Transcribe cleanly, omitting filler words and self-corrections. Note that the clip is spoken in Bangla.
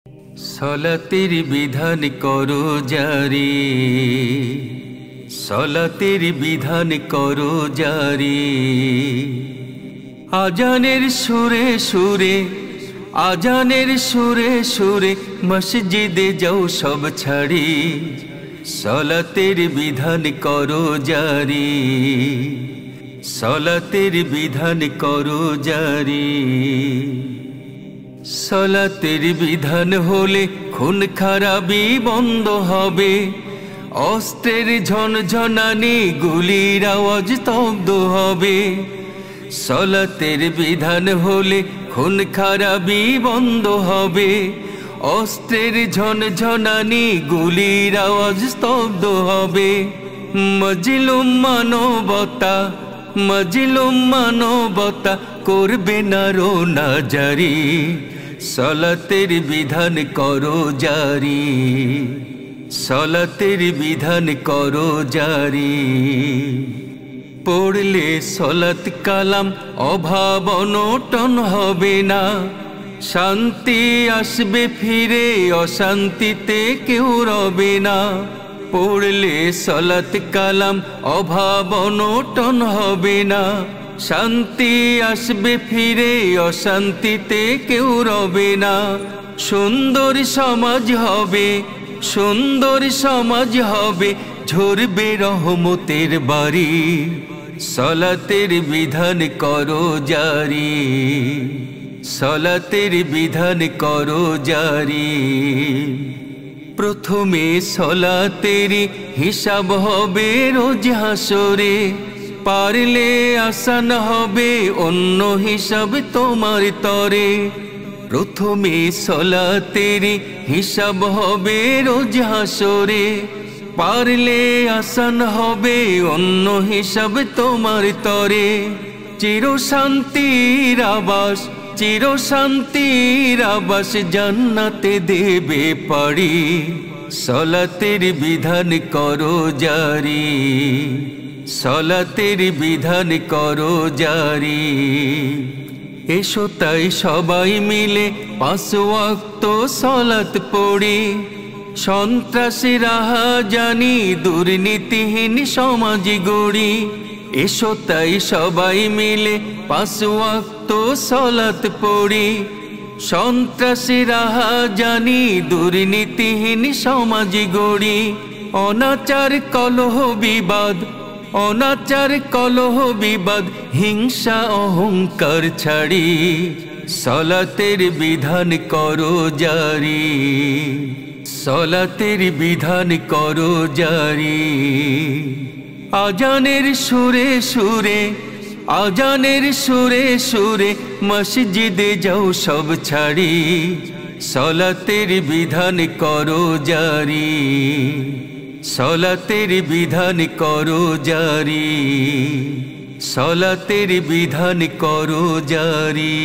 সলাতের বিধান করো জারি, সলাতের বিধান করো জারি। আজানের সুরে সুরে, আজানের সুরে সুরে মসজিদে যাও সব ছাড়ি। সলাতের বিধান করো জারি, সলাতের বিধান করো জারি। সলাতের বিধান হলে খুন খারাপি বন্ধ হবে, অস্ত্রের ঝনঝনানি গুলির আওয়াজ স্তব্ধ হবে। সলাতের বিধান হলে খুন খারাপি বন্ধ হবে, অস্ত্রের ঝনঝনানি গুলির আওয়াজ স্তব্ধ হবে। মজলুম মানবতা, মজলুম মানবতা করবে না রোনা জারি। সলাতের বিধান করো জারি, সলাতের বিধান করো জারি। পড়লে সলাত কালাম অভাব অনটন হবে না, শান্তি আসবে ফিরে অশান্তিতে কেউ রবে না। পড়লে সলাত কালাম অভাব অনটন হবে না, শান্তি আসবে ফিরে অশান্তিতে কেউ রবে না। সুন্দর সমাজ হবে, সুন্দর সমাজ হবে, ঝরবে রহমতের বাড়ি। সলাতের বিধান করো জারি, সলাতের বিধান করো জারি। প্রথমে সলাতের হিসাব হবে রোজ হাসরে, পারলে আসান হবে অন্য হিসাব তোমার তরে। প্রথমে সলাতের হিসাব হবে রোজ হাসরে, পারলে আসান হবে অন্য হিসাব তোমার তরে। চির শান্তির আবাস, চির শান্তির আবাস জান্নাতে দেবে পাড়ি। সলাতের বিধান করো জারি, সলাতের বিধান করো জারি। এসো তাই সবাই মিলে 5 ওয়াক্ত সলাত পড়ি, সন্ত্রাসী রাহা জানি দুর্নীতিহীন সমাজ গড়ি। এসো তাই সবাই মিলে 5 ওয়াক্ত সলাত পড়ি, সন্ত্রাসী রাহা জানি দুর্নীতিহীন সমাজ গড়ি। অনাচার কলহ বিবাদ, অনাচার কলহ বিবাদ হিংসা অহংকার ছাড়ি। সলাতের বিধান করো জারি, সলাতের বিধান করো জারি। আজানের সুরে সুরে, আজানের সুরে সুরে মসজিদে যাও সব ছাড়ি। সলাতের বিধান করো জারি, সলাতের বিধান করো জারি, সলাতের বিধান করো জারি।